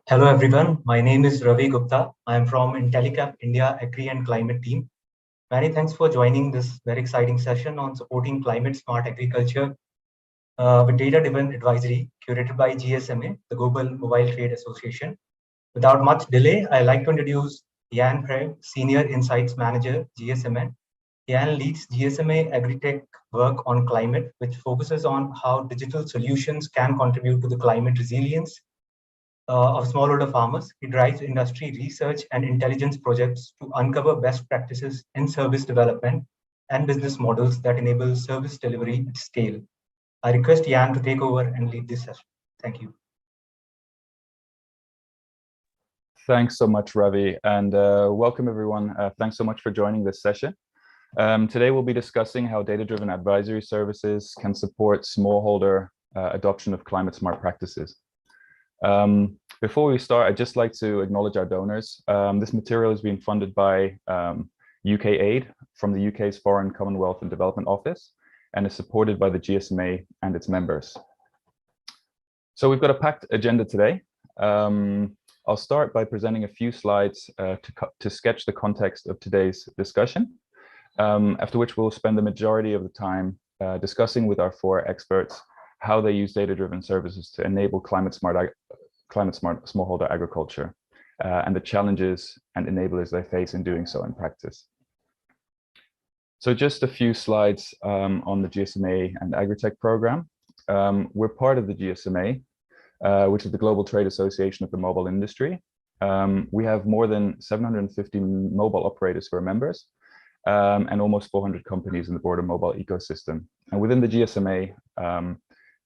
Hello everyone, my name is Ravi Gupta. I am from Intellicap India Agri and Climate team. Many thanks for joining this very exciting session on supporting climate smart agriculture with data-driven advisory curated by GSMA, the Global Mobile Trade Association. Without much delay, I'd like to introduce Jan Craig, Senior Insights Manager, GSMA. Jan leads GSMA Agritech work on climate, which focuses on how digital solutions can contribute to the climate resilience of smallholder farmers. He drives industry research and intelligence projects to uncover best practices in service development and business models that enable service delivery at scale. I request Jan to take over and lead this session. Thank you. Thanks so much, Ravi, and welcome everyone. Thanks so much for joining this session. Today we'll be discussing how data-driven advisory services can support smallholder adoption of climate-smart practices. Before we start, I'd just like to acknowledge our donors. This material is being funded by UK Aid from the UK's Foreign, Commonwealth and Development Office and is supported by the GSMA and its members. So we've got a packed agenda today. I'll start by presenting a few slides to sketch the context of today's discussion, after which we'll spend the majority of the time discussing with our four experts how they use data-driven services to enable climate-smart smallholder agriculture and the challenges and enablers they face in doing so in practice. So just a few slides on the GSMA and Agritech program. We're part of the GSMA, which is the Global Trade Association of the mobile industry. We have more than 750 mobile operators who are members and almost 400 companies in the broader mobile ecosystem. And within the GSMA,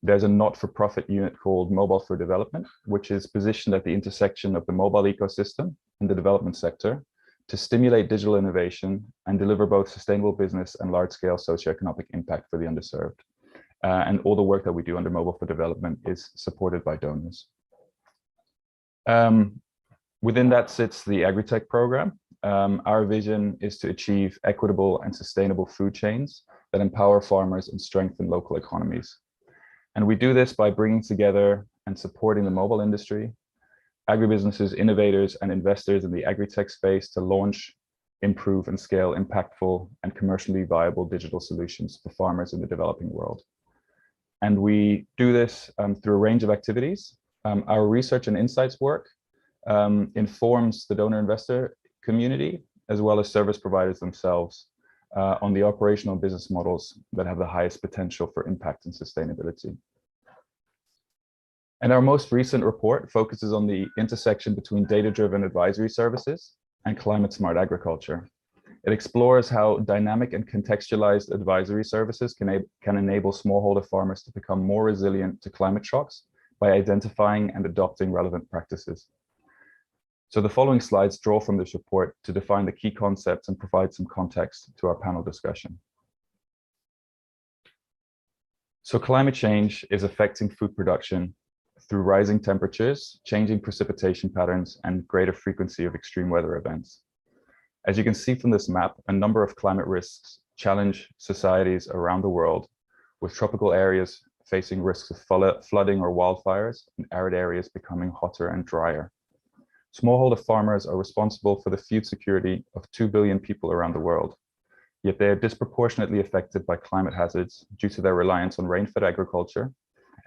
there's a not-for-profit unit called Mobile for Development, which is positioned at the intersection of the mobile ecosystem and the development sector to stimulate digital innovation and deliver both sustainable business and large-scale socioeconomic impact for the underserved. And all the work that we do under Mobile for Development is supported by donors. Within that sits the Agritech program. Our vision is to achieve equitable and sustainable food chains that empower farmers and strengthen local economies. And we do this by bringing together and supporting the mobile industry, agribusinesses, innovators, and investors in the agri-tech space to launch, improve, and scale impactful and commercially viable digital solutions for farmers in the developing world. And we do this through a range of activities. Our research and insights work informs the donor investor community, as well as service providers themselves, on the operational business models that have the highest potential for impact and sustainability. And our most recent report focuses on the intersection between data-driven advisory services and climate-smart agriculture. It explores how dynamic and contextualized advisory services can enable smallholder farmers to become more resilient to climate shocks by identifying and adopting relevant practices. So the following slides draw from this report to define the key concepts and provide some context to our panel discussion. So climate change is affecting food production through rising temperatures, changing precipitation patterns, and greater frequency of extreme weather events. As you can see from this map, a number of climate risks challenge societies around the world, with tropical areas facing risks of flooding or wildfires, and arid areas becoming hotter and drier. Smallholder farmers are responsible for the food security of 2 billion people around the world, yet they are disproportionately affected by climate hazards due to their reliance on rain-fed agriculture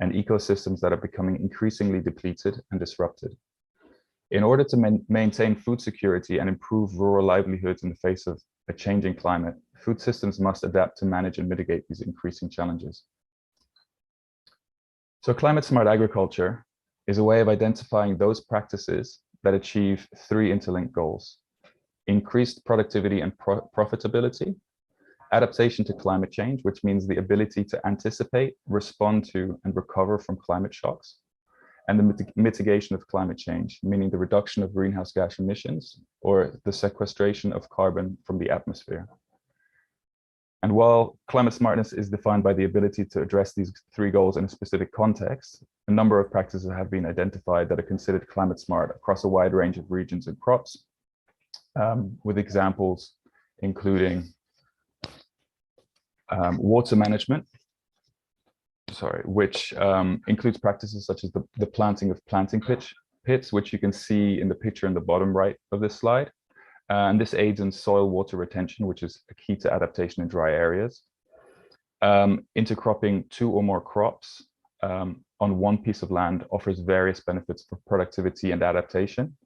and ecosystems that are becoming increasingly depleted and disrupted. In order to maintain food security and improve rural livelihoods in the face of a changing climate, food systems must adapt to manage and mitigate these increasing challenges. So climate-smart agriculture is a way of identifying those practices that achieve three interlinked goals: increased productivity and profitability, adaptation to climate change, which means the ability to anticipate, respond to, and recover from climate shocks, and the mitigation of climate change, meaning the reduction of greenhouse gas emissions or the sequestration of carbon from the atmosphere. And while climate smartness is defined by the ability to address these three goals in a specific context, a number of practices have been identified that are considered climate smart across a wide range of regions and crops, with examples including water management, which includes practices such as the planting of planting pitch pits, which you can see in the picture in the bottom right of this slide. And this aids in soil water retention, which is a key to adaptation in dry areas. Intercropping 2 or more crops on one piece of land offers various benefits for productivity and adaptation.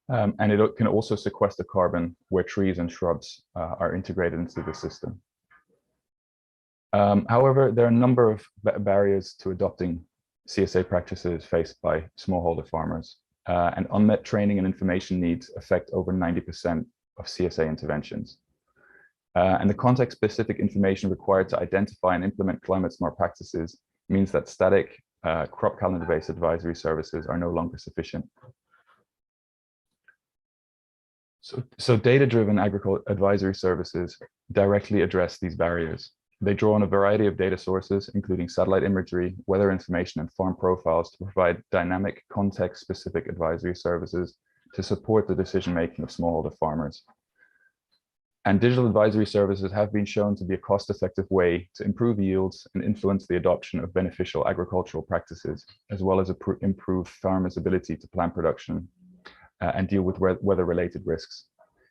And it can also sequester carbon where trees and shrubs are integrated into the system. However, there are a number of barriers to adopting CSA practices faced by smallholder farmers, and unmet training and information needs affect over 90% of CSA interventions. And the context-specific information required to identify and implement climate-smart practices means that static crop calendar-based advisory services are no longer sufficient. So data-driven agricultural advisory services directly address these barriers. They draw on a variety of data sources, including satellite imagery, weather information, and farm profiles to provide dynamic, context-specific advisory services to support the decision-making of smallholder farmers. And digital advisory services have been shown to be a cost-effective way to improve yields and influence the adoption of beneficial agricultural practices, as well as improve farmers' ability to plan production and deal with weather-related risks.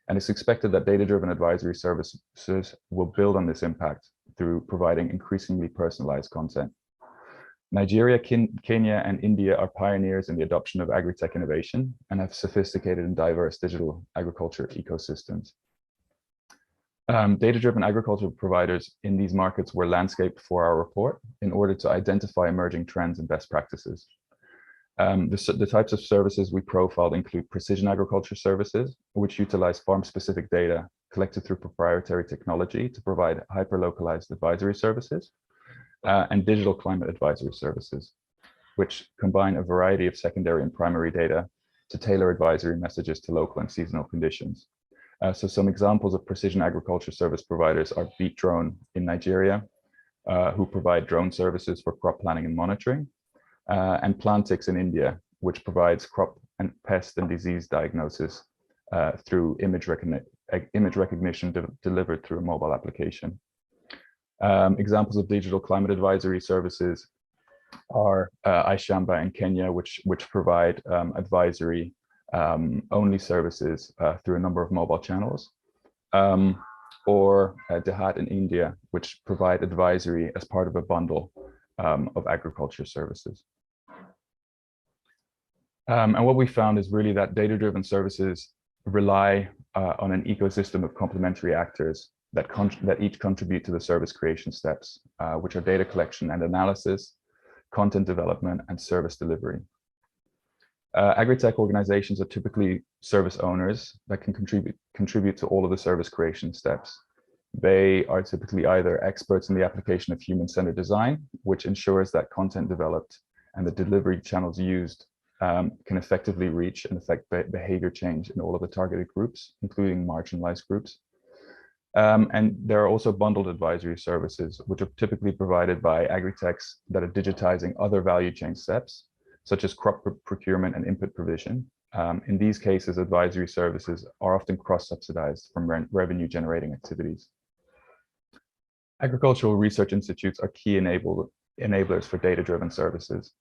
And it's expected that data-driven advisory services will build on this impact through providing increasingly personalized content. Nigeria, Kenya, and India are pioneers in the adoption of Agritech innovation and have sophisticated and diverse digital agriculture ecosystems. Data-driven agricultural providers in these markets were landscaped for our report in order to identify emerging trends and best practices. The types of services we profiled include precision agriculture services, which utilize farm-specific data collected through proprietary technology to provide hyper-localized advisory services, and digital climate advisory services, which combine a variety of secondary and primary data to tailor advisory messages to local and seasonal conditions. So some examples of precision agriculture service providers are Beat Drone in Nigeria, who provide drone services for crop planning and monitoring, and Plantix in India, which provides crop and pest and disease diagnosis through image recognition delivered through a mobile application. Examples of digital climate advisory services are iShamba in Kenya, which provide advisory only services through a number of mobile channels, or Dehat in India, which provide advisory as part of a bundle of agriculture services. And what we found is really that data-driven services rely on an ecosystem of complementary actors that each contribute to the service creation steps, which are data collection and analysis, content development, and service delivery. Agritech organizations are typically service owners that can contribute to all of the service creation steps. They are typically either experts in the application of human-centered design, which ensures that content developed and the delivery channels used can effectively reach and affect behavior change in all of the targeted groups, including marginalized groups. And there are also bundled advisory services, which are typically provided by agritechs that are digitizing other value chain steps, such as crop procurement and input provision. In these cases, advisory services are often cross-subsidized from revenue-generating activities. Agricultural research institutes are key enablers for data-driven services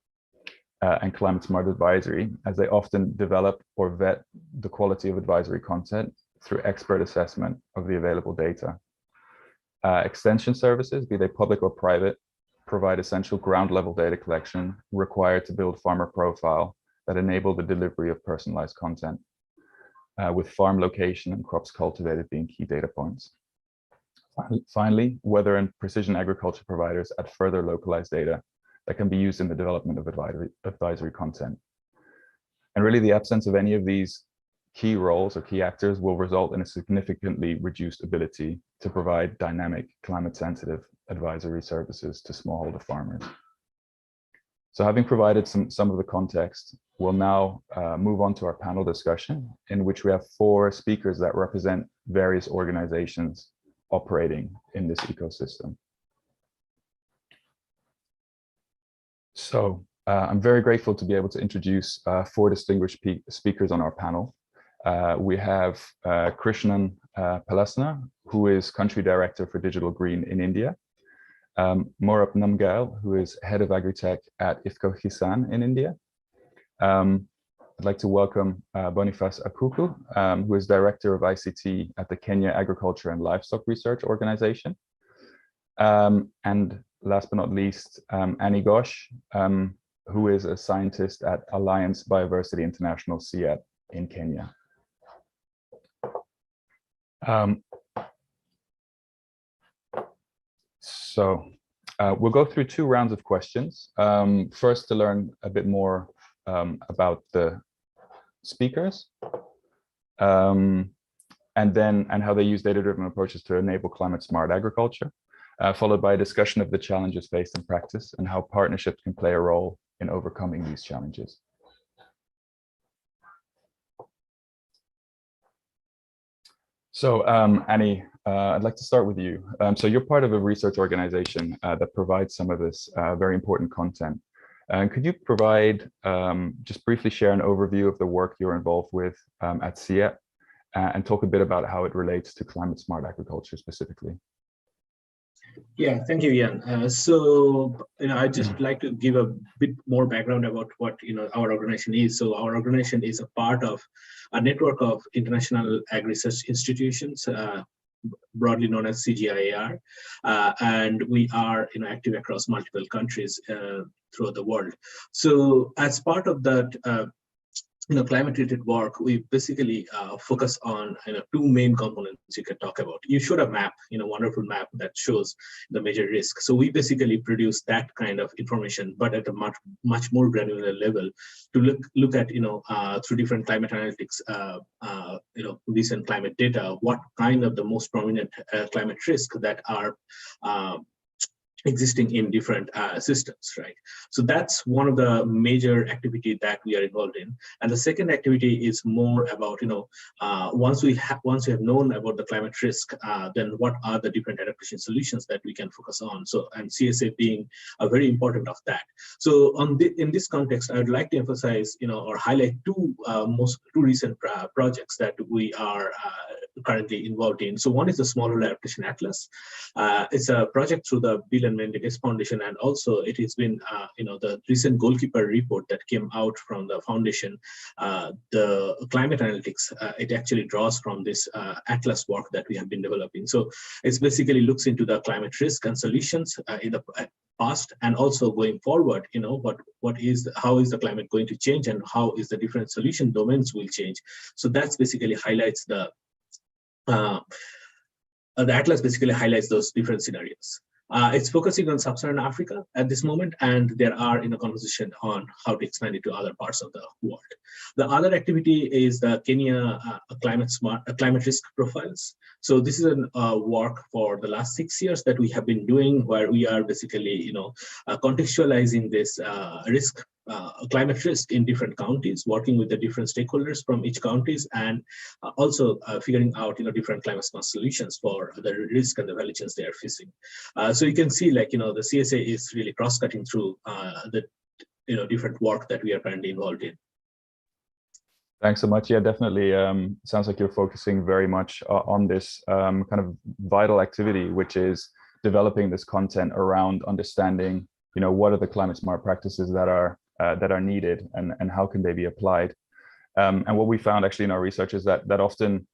and climate-smart advisory, as they often develop or vet the quality of advisory content through expert assessment of the available data. Extension services, be they public or private, provide essential ground-level data collection required to build farmer profile that enable the delivery of personalized content, with farm location and crops cultivated being key data points. Finally, weather and precision agriculture providers add further localized data that can be used in the development of advisory content. And really, the absence of any of these key roles or key actors will result in a significantly reduced ability to provide dynamic, climate-sensitive advisory services to smallholder farmers. So having provided some of the context, we'll now move on to our panel discussion, in which we have 4 speakers that represent various organizations operating in this ecosystem. So I'm very grateful to be able to introduce 4 distinguished speakers on our panel. We have Krishnan Palasna, who is Country Director for Digital Green in India. Morab Namgal, who is Head of Agritech at IFCO Kisan in India. I'd like to welcome Boniface Akuku, who is Director of ICT at the Kenya Agriculture and Livestock Research Organization. And last but not least, Annie Ghosh, who is a scientist at Alliance Biodiversity International, CIAT, in Kenya. We'll go through 2 rounds of questions. First, to learn a bit more about the speakers, and how they use data-driven approaches to enable climate-smart agriculture, followed by a discussion of the challenges faced in practice and how partnerships can play a role in overcoming these challenges. So Annie, I'd like to start with you. So you're part of a research organization that provides some of this very important content. Could you provide, just briefly share an overview of the work you're involved with at CIAT, and talk a bit about how it relates to climate smart agriculture specifically? Yeah, thank you, Ian. So, I'd just like to give a bit more background about what, our organization is. So our organization is a part of a network of international agri-research institutions, broadly known as CGIAR, and we are active across multiple countries throughout the world. So as part of that climate-related work, we basically focus on 2 main components you can talk about. You showed a map, wonderful map that shows the major risk. So we basically produce that kind of information, but at a much more granular level, to look at through different climate analytics, recent climate data, what kind of the most prominent climate risk that are existing in different systems, right? So that's one of the major activity that we are involved in. And the second activity is more about, once we have known about the climate risk, then what are the different adaptation solutions that we can focus on? So, and CSA being a very important of that. So in this context, I would like to emphasize, or highlight 2 recent projects that we are currently involved in. So one is the Smallholder Adaptation Atlas. It's a project through the Bill and Melinda Gates Foundation, and also it has been, the recent goalkeeper report that came out from the foundation, the climate analytics, it actually draws from this atlas work that we have been developing. So it basically looks into the climate risk and solutions in the past, and also going forward, how is the climate going to change, and how is the different solution domains will change. So that's basically highlights the atlas basically highlights those different scenarios. It's focusing on Sub-Saharan Africa at this moment, and there are conversation on how to expand it to other parts of the world. The other activity is the Kenya climate risk profiles. So this is a work for the last 6 years that we have been doing, where we are basically contextualizing this climate risk in different counties, working with the different stakeholders from each counties, and also figuring out different climate smart solutions for the risk and the value chains they are facing. So you can see, the CSA is really cross-cutting through the different work that we are currently involved in. Thanks so much. Yeah, definitely. Sounds like you're focusing very much on this kind of vital activity, which is developing this content around understanding, what are the climate smart practices that are needed, and how can they be applied. And what we found actually in our research is that often,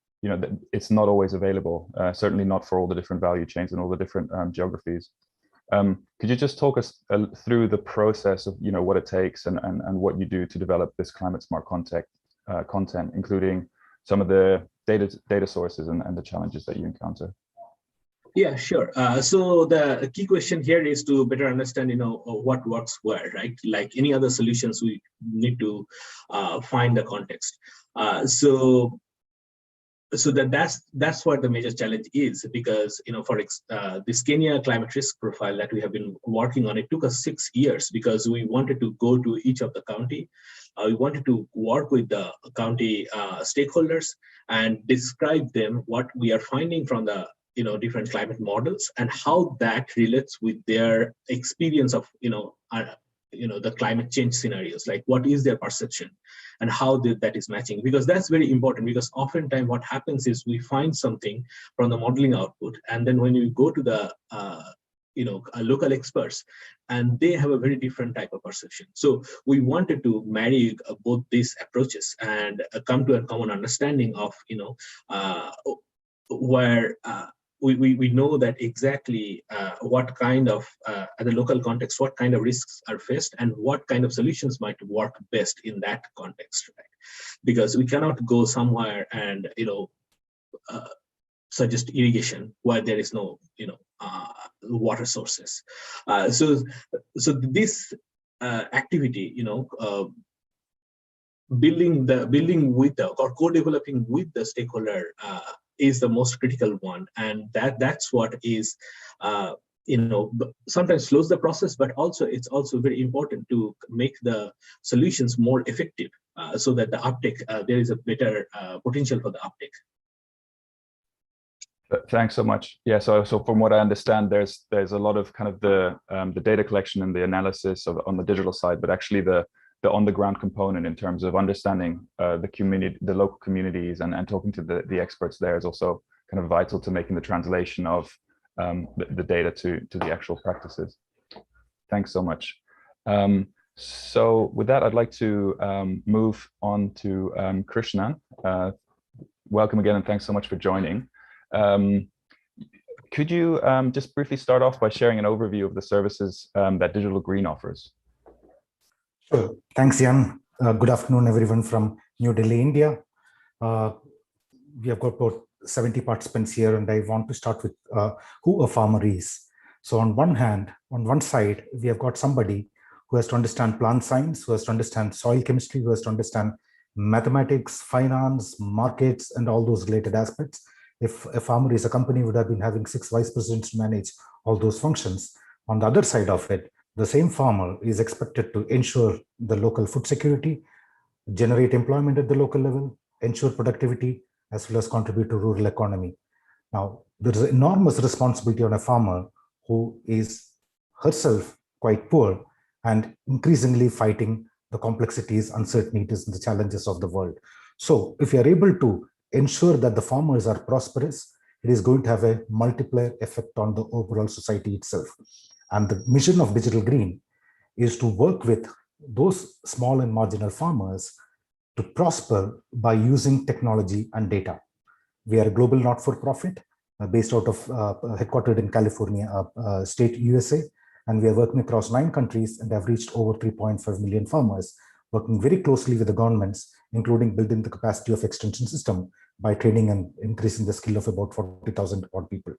it's not always available, certainly not for all the different value chains and all the different geographies. Could you just talk us through the process of, what it takes and what you do to develop this climate smart content, including some of the data sources and the challenges that you encounter? Yeah, sure. So the key question here is to better understand, what works where, right? Like any other solutions, we need to find the context. So that's what the major challenge is, because for this Kenya climate risk profile that we have been working on, it took us 6 years, because we wanted to go to each of the county. We wanted to work with the county stakeholders and describe them what we are finding from the different climate models, and how that relates with their experience of the climate change scenarios, like what is their perception and how that is matching. Because that's very important, because oftentimes what happens is we find something from the modeling output, and then when you go to the local experts, and they have a very different type of perception. So we wanted to marry both these approaches and come to a common understanding of where we know that exactly what kind of at the local context, what kind of risks are faced and what kind of solutions might work best in that context, right? Because we cannot go somewhere and suggest irrigation where there is no water sources. So this activity, building with or co-developing with the stakeholder is the most critical one, and that's what is sometimes slows the process, but also it's also very important to make the solutions more effective so that the uptake there is a better potential for the uptake. Thanks so much. Yeah, so from what I understand, there's a lot of kind of the data collection and the analysis on the digital side, but actually the on the ground component in terms of understanding the community, the local communities, and talking to the experts there is also kind of vital to making the translation of the data to the actual practices. Thanks so much. So with that, I'd like to move on to Krishnan. Welcome again, and thanks so much for joining. Could you just briefly start off by sharing an overview of the services that Digital Green offers? Sure. Thanks, Jan. Good afternoon, everyone from New Delhi, India. We have got about 70 participants here, and I want to start with who a farmer is. So on one side, we have got somebody who has to understand plant science, who has to understand soil chemistry, who has to understand mathematics, finance, markets, and all those related aspects. If a farmer is a company, would have been having 6 vice presidents to manage all those functions. On the other side of it, the same farmer is expected to ensure the local food security, generate employment at the local level, ensure productivity, as well as contribute to rural economy. Now, there is enormous responsibility on a farmer who is herself quite poor and increasingly fighting the complexities, uncertainties, and the challenges of the world. So if you are able to ensure that the farmers are prosperous, it is going to have a multiplier effect on the overall society itself. And the mission of Digital Green is to work with those small and marginal farmers to prosper by using technology and data. We are a global not-for-profit based out of headquartered in California, state, USA, and we are working across 9 countries and have reached over 3.5 million farmers, working very closely with the governments, including building the capacity of extension system by training and increasing the skill of about 40,000 odd people.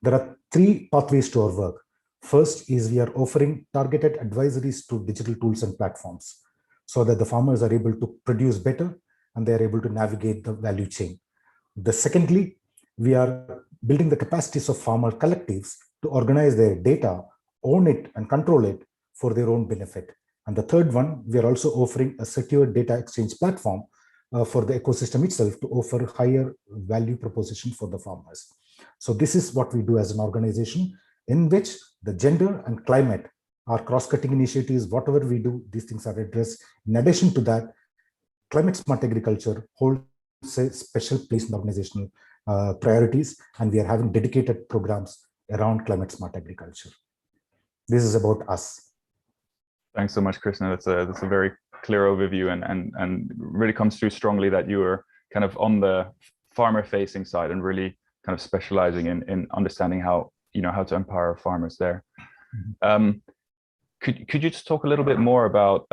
There are 3 pathways to our work. First is we are offering targeted advisories to digital tools and platforms so that the farmers are able to produce better and they are able to navigate the value chain. Secondly, we are building the capacities of farmer collectives to organize their data, own it and control it for their own benefit. And the third one, we are also offering a secure data exchange platform for the ecosystem itself to offer higher value proposition for the farmers. So this is what we do as an organization, in which the gender and climate are cross-cutting initiatives. Whatever we do, these things are addressed. In addition to that, climate smart agriculture holds a special place in the organizational priorities, and we are having dedicated programs around climate smart agriculture. This is about us. Thanks so much, Krishna. That's a very clear overview, and really comes through strongly that you are kind of on the farmer-facing side and really kind of specializing in understanding how to empower farmers there. Could you just talk a little bit more about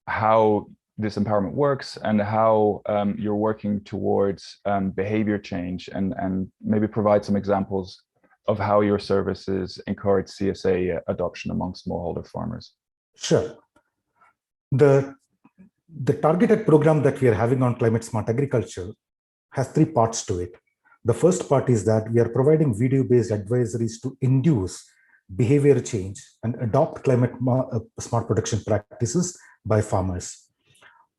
how this empowerment works and how you're working towards behavior change, and maybe provide some examples of how your services encourage CSA adoption among smallholder farmers? Sure. The targeted program that we are having on climate smart agriculture has 3 parts to it. The first part is that we are providing video-based advisories to induce behavior change and adopt climate smart production practices by farmers.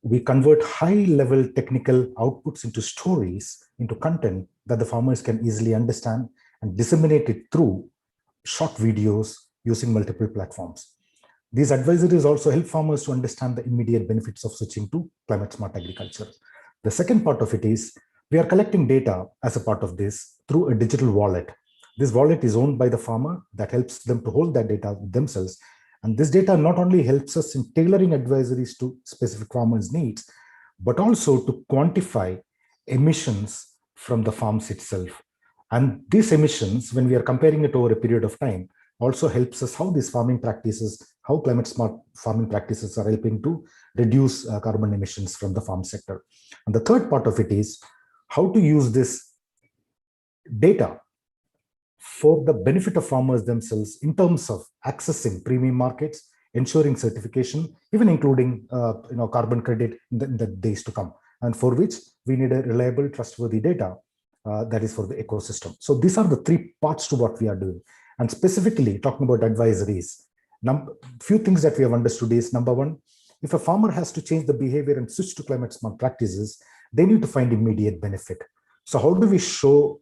We convert high-level technical outputs into stories, into content that the farmers can easily understand and disseminate it through short videos using multiple platforms. These advisories also help farmers to understand the immediate benefits of switching to climate smart agriculture. The second part of it is we are collecting data as a part of this through a digital wallet. This wallet is owned by the farmer. That helps them to hold that data themselves. And this data not only helps us in tailoring advisories to specific farmers' needs, but also to quantify emissions from the farms itself. And these emissions, when we are comparing it over a period of time, also helps us how these farming practices, how climate smart farming practices are helping to reduce carbon emissions from the farm sector. And the third part of it is how to use this data for the benefit of farmers themselves in terms of accessing premium markets, ensuring certification, even including carbon credit in the days to come, and for which we need a reliable, trustworthy data that is for the ecosystem. So these are the three parts to what we are doing. And specifically talking about advisories, few things that we have understood is, number one, if a farmer has to change the behavior and switch to climate smart practices, they need to find immediate benefit. So how do we show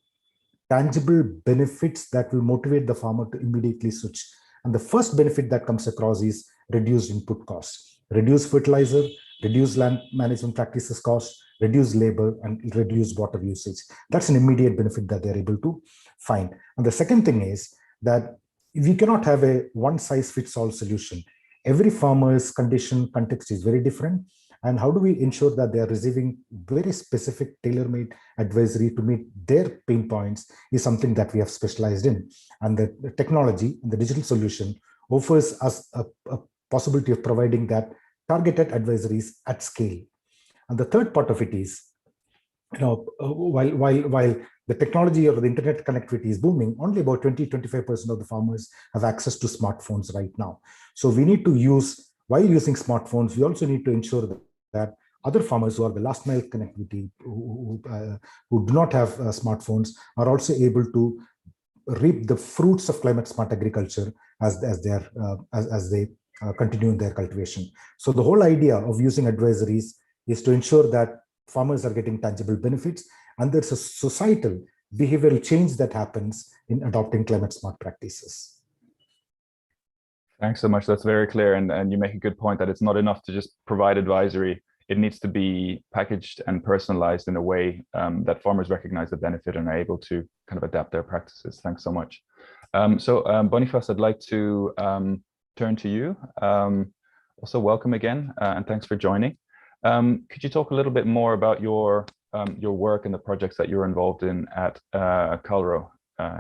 tangible benefits that will motivate the farmer to immediately switch? And the first benefit that comes across is reduced input costs, reduce fertilizer, reduce land management practices costs, reduce labor, and reduce water usage. That's an immediate benefit that they're able to find. And the second thing is that we cannot have a one-size-fits-all solution. Every farmer's context is very different. And how do we ensure that they are receiving very specific tailor-made advisory to meet their pain points is something that we have specialized in. And the technology, the digital solution, offers us a possibility of providing that targeted advisories at scale. And the third part of it is, while the technology or the internet connectivity is booming, only about 20-25% of the farmers have access to smartphones right now. So we need to use, while using smartphones, we also need to ensure that other farmers who are the last mile connectivity, who do not have smartphones, are also able to reap the fruits of climate smart agriculture as they continue in their cultivation. So the whole idea of using advisories is to ensure that farmers are getting tangible benefits, and there's a societal behavioral change that happens in adopting climate smart practices. Thanks so much. That's very clear. And you make a good point that it's not enough to just provide advisory. It needs to be packaged and personalized in a way that farmers recognize the benefit and are able to kind of adapt their practices. Thanks so much. Boniface, I'd like to turn to you. Also, welcome again, and thanks for joining. Could you talk a little bit more about your work and the projects that you're involved in at Kalro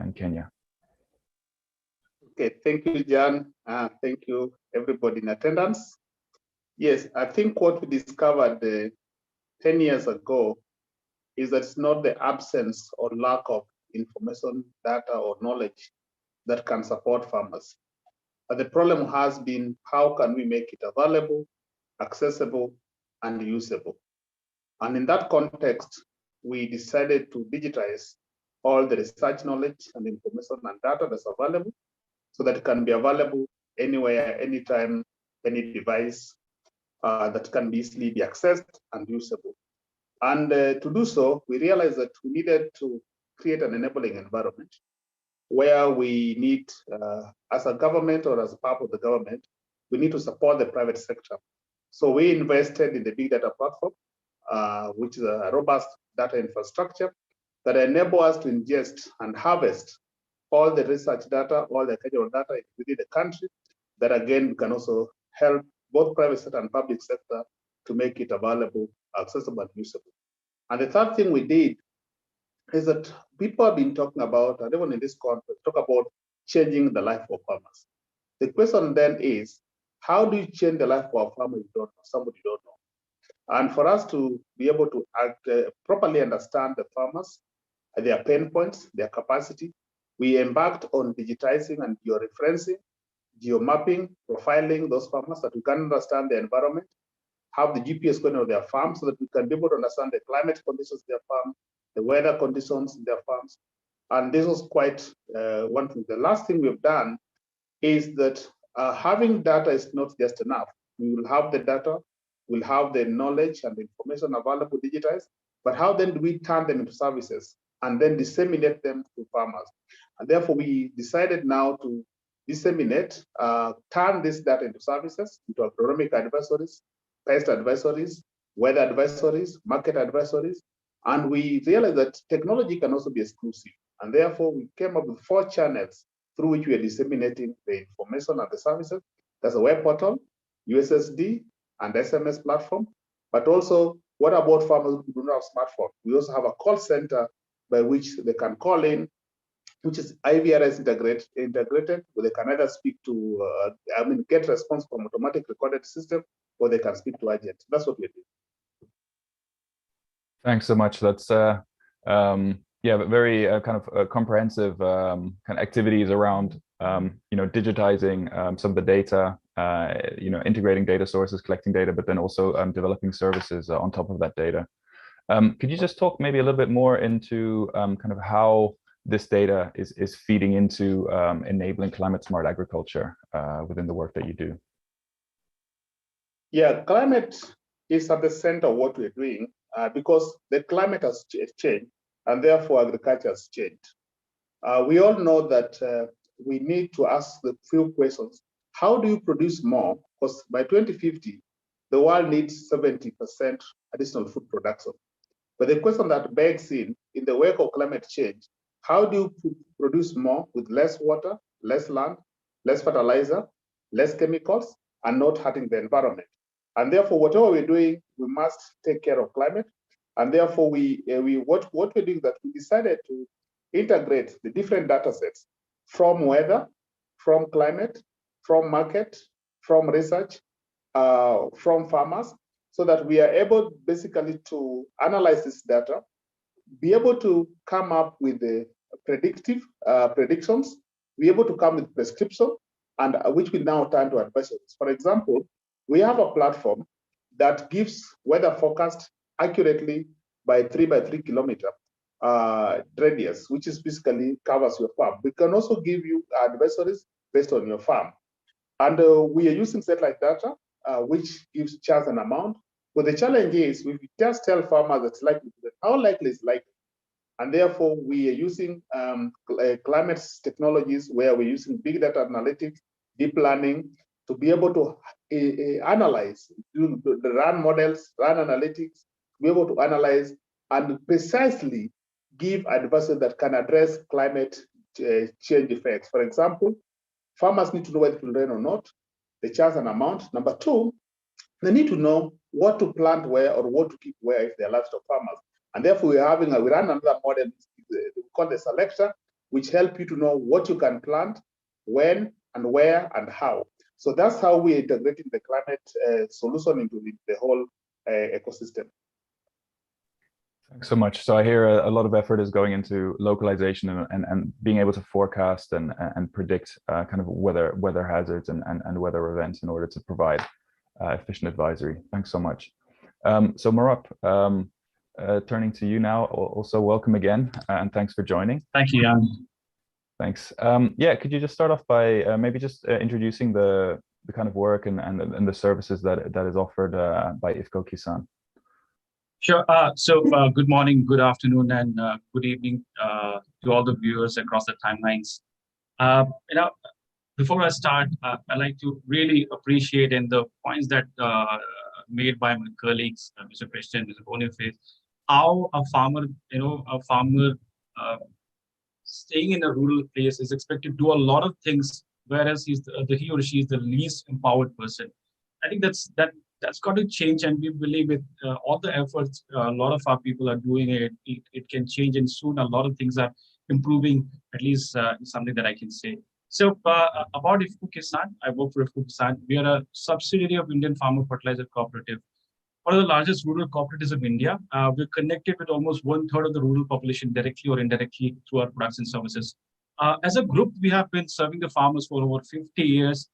in Kenya? Okay, thank you, Jan. Thank you, everybody in attendance. Yes, I think what we discovered 10 years ago is that it's not the absence or lack of information, data, or knowledge that can support farmers. But the problem has been, how can we make it available, accessible, and usable? And in that context, we decided to digitize all the research knowledge and information and data that's available, so that it can be available anywhere, anytime, any device that can easily be accessed and usable. And to do so, we realized that we needed to create an enabling environment where we need, as a government or as a part of the government, we need to support the private sector. So we invested in the big data platform, which is a robust data infrastructure that enable us to ingest and harvest all the research data, all the agricultural data within the country, that again can also help both private sector and public sector to make it available, accessible, and usable. And the third thing we did is that people have been talking about, and even in this conference, talk about changing the life of farmers. The question then is, how do you change the life of a farmer you don't know, somebody you don't know? And for us to be able to properly understand the farmers, their pain points, their capacity, we embarked on digitizing and georeferencing, geomapping, profiling those farmers, so that we can understand the environment, have the GPS going on their farm, so that we can be able to understand the climate conditions of their farm, the weather conditions in their farms. And this was quite one thing. The last thing we've done is that having data is not just enough. We will have the data, we'll have the knowledge and the information available digitized, but how then do we turn them into services and then disseminate them to farmers? And therefore, we decided now to disseminate, turn this data into services, into agronomic advisories, pest advisories, weather advisories, market advisories. And we realized that technology can also be exclusive. And therefore, we came up with 4 channels through which we are disseminating the information and the services. There's a web portal, USSD, and SMS platform. But also, what about farmers who do not have smartphone? We also have a call center by which they can call in, which is IVRS integrated, where they can either speak to, get response from automatic recorded system, or they can speak to agent. That's what we're doing. Thanks so much. That's very kind of comprehensive kind of activities around digitizing some of the data, integrating data sources, collecting data, but then also developing services on top of that data. Could you just talk maybe a little bit more into kind of how this data is feeding into enabling climate smart agriculture within the work that you do? Yeah, climate is at the center of what we're doing because the climate has changed and therefore agriculture has changed. We all know that we need to ask the few questions. How do you produce more? Because by 2050, the world needs 70% additional food production. But the question that begs in the wake of climate change, how do you produce more with less water, less land, less fertilizer, less chemicals, and not hurting the environment? And therefore, whatever we're doing, we must take care of climate. And therefore, what we're doing is that we decided to integrate the different data sets from weather, from climate, from market, from research, from farmers, so that we are able basically to analyze this data, be able to come up with the predictive predictions, be able to come with prescription, and which we now turn to advisories. For example, we have a platform that gives weather forecast accurately by 3 by 3 kilometer radius, which is basically covers your farm. We can also give you advisories based on your farm. And we are using satellite data, which gives chance and amount. But the challenge is we just tell farmers it's likely, how likely is likely. And therefore, we are using climate technologies where we're using big data analytics, deep learning, to be able to analyze, run models, run analytics, be able to analyze and precisely give advice that can address climate change effects. For example, farmers need to know whether it will rain or not, the chance and amount. Number 2, they need to know what to plant where or what to keep where if they're livestock farmers. And therefore, we run another model we call the selector, which help you to know what you can plant, when and where and how. So that's how we're integrating the climate solution into the whole ecosystem. Thanks so much. So I hear a lot of effort is going into localization and being able to forecast and predict kind of weather hazards and weather events in order to provide efficient advisory. Thanks so much. So Marap, turning to you now, also welcome again and thanks for joining. Thank you, Jan. Thanks. Yeah, could you just start off by maybe just introducing the kind of work and the services that is offered by IFCO Kisan? Sure. So good morning, good afternoon, and good evening to all the viewers across the timelines. Before I start, I'd like to really appreciate in the points that made by my colleagues, Mr. Christian, Mr. Boniface, how a farmer, staying in a rural place is expected to do a lot of things, whereas he or she is the least empowered person. I think that's got to change, and we believe with all the efforts a lot of our people are doing it can change, and soon a lot of things are improving, at least something that I can say. So about IFCO Kisan, I work for IFCO Kisan. We are a subsidiary of Indian Farmer Fertilizer Cooperative, one of the largest rural cooperatives of India. We're connected with almost 1/3 of the rural population directly or indirectly through our products and services. As a group, we have been serving the farmers for over 50 years.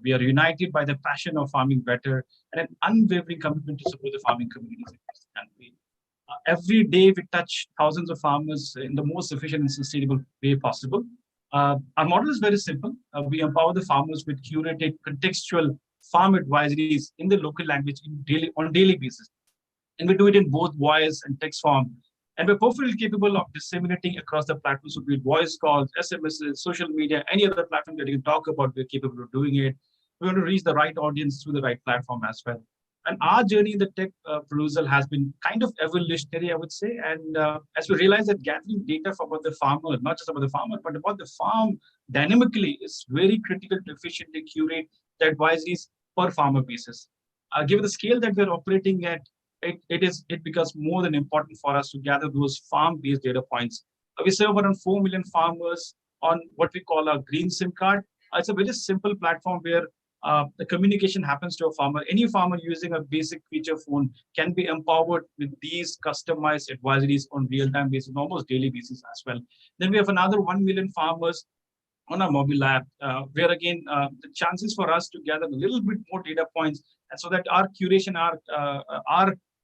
We are united by the passion of farming better and an unwavering commitment to support the farming communities across the country. Every day, we touch thousands of farmers in the most efficient and sustainable way possible. Our model is very simple. We empower the farmers with curated contextual farm advisories in the local language on daily basis. And we do it in both voice and text form. And we're perfectly capable of disseminating across the platforms, so be it voice calls, SMSs, social media, any other platform that you can talk about, we're capable of doing it. We want to reach the right audience through the right platform as well. And our journey in the tech perusal has been kind of evolutionary, I would say. And as we realize that gathering data about the farmer, not just about the farmer, but about the farm dynamically is very critical to efficiently curate the advisories per farmer basis. Given the scale that we're operating at, it becomes more than important for us to gather those farm-based data points. We serve around 4 million farmers on what we call a green SIM card. It's a very simple platform where the communication happens to a farmer. Any farmer using a basic feature phone can be empowered with these customized advisories on real-time basis, almost daily basis as well. Then we have another 1 million farmers on our mobile app, where again, the chances for us to gather a little bit more data points, and so that our curation,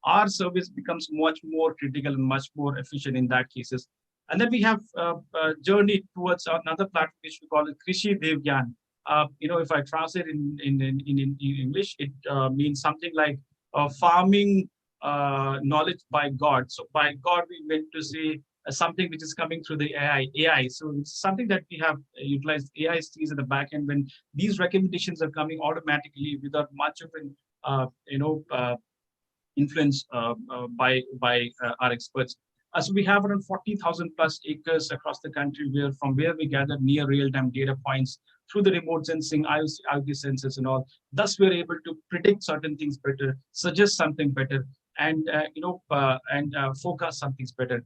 our service becomes much more critical and much more efficient in that cases. And then we have journeyed towards another platform which we call it Krishi Devgyan. If I translate in English, it means something like farming knowledge by God. So by God, we meant to say something which is coming through the AI. So it's something that we have utilized AI sees at the back end when these recommendations are coming automatically without much of an influence by our experts. So we have around 40,000 plus acres across the country from where we gather near real-time data points through the remote sensing, IoT sensors and all. Thus, we're able to predict certain things better, suggest something better, and forecast some things better.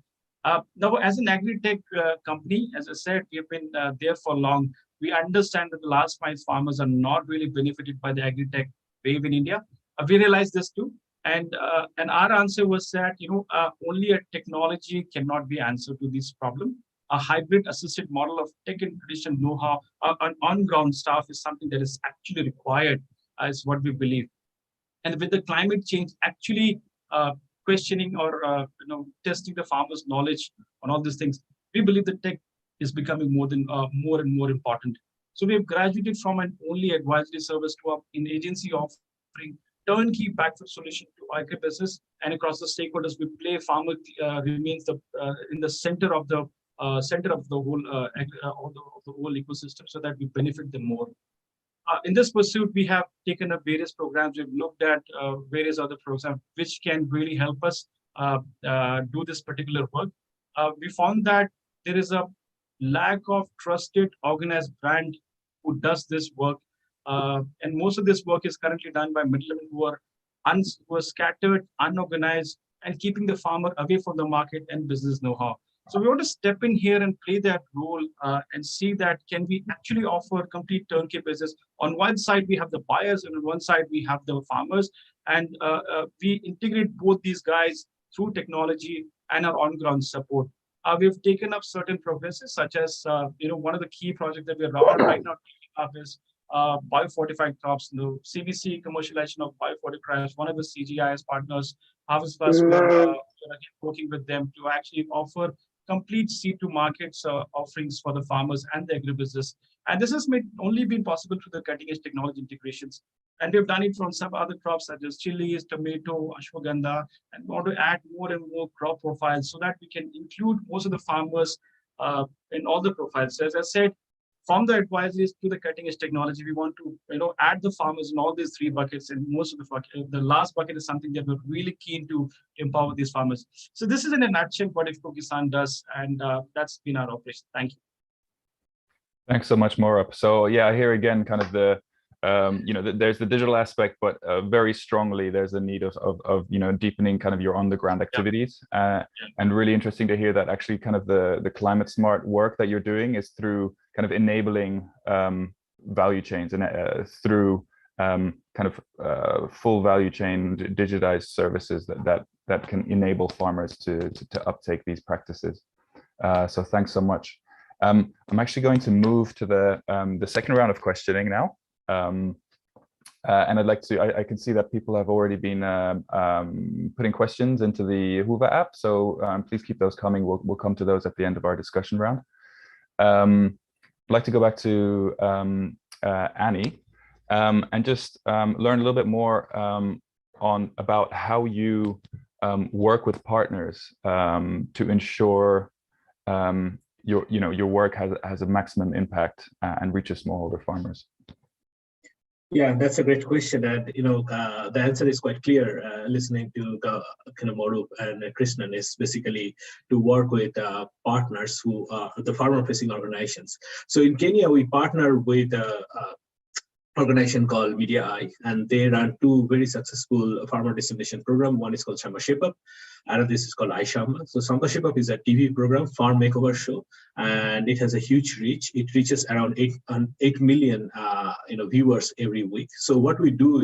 Now, as an Agritech company, as I said, we've been there for long. We understand that the last mile farmers are not really benefited by the Agritech wave in India. We realize this too. And our answer was that only a technology cannot be answer to this problem. A hybrid assisted model of tech and traditional know-how, an on-ground staff is something that is actually required, is what we believe. And with the climate change actually questioning or testing the farmers' knowledge on all these things, we believe that tech is becoming more and more important. So we have graduated from an only advisory service to an agency offering turnkey backfill solution to agribusiness and across the stakeholders. We play farmer remains in the center of the whole ecosystem, so that we benefit them more. In this pursuit, we have taken up various programs. We've looked at various other programs which can really help us do this particular work. We found that there is a lack of trusted organized brand who does this work. And most of this work is currently done by middlemen who are scattered, unorganized, and keeping the farmer away from the market and business know-how. So we want to step in here and play that role and see that can we actually offer complete turnkey business. On one side, we have the buyers, and on one side, we have the farmers. And we integrate both these guys through technology and our on-ground support. We've taken up certain progresses, such as one of the key projects that we're right now taking up is biofortified crops, CBC commercialization of biofortified crops. One of the CGIS partners, Harvest Plus, we're working with them to actually offer complete seed to markets offerings for the farmers and the agribusiness. And this has only been possible through the cutting edge technology integrations. And we've done it from some other crops such as chilies, tomato, ashwagandha, and we want to add more and more crop profiles so that we can include most of the farmers in all the profiles. So as I said, from the advisories to the cutting edge technology, we want to add the farmers in all these three buckets, and most of the last bucket is something that we're really keen to empower these farmers. So this is in a nutshell what IFFCO Kisan does, and that's been our operation. Thank you. Thanks so much, Morup. So yeah, here again, kind of the there's the digital aspect, but very strongly there's a need of deepening kind of your on the ground activities. And really interesting to hear that actually kind of the climate smart work that you're doing is through kind of enabling value chains and through kind of full value chain digitized services that can enable farmers to uptake these practices. So thanks so much. I'm actually going to move to the second round of questioning now. And I'd like to, I can see that people have already been putting questions into the Whova app. So please keep those coming. We'll come to those at the end of our discussion round. I'd like to go back to Annie and just learn a little bit more about how you work with partners to ensure your work has a maximum impact and reaches smallholder farmers. Yeah, that's a great question, and the answer is quite clear. Listening to Morup and Krishnan is basically to work with partners who are the farmer-facing organizations. So in Kenya, we partner with organization called Media Eye, and they run two very successful farmer dissemination program. One is called Shamba Shape Up, and this is called iShamba. So Shamba Shape Up is a TV program, farm makeover show, and it has a huge reach. It reaches around 8 million viewers every week. So what we do,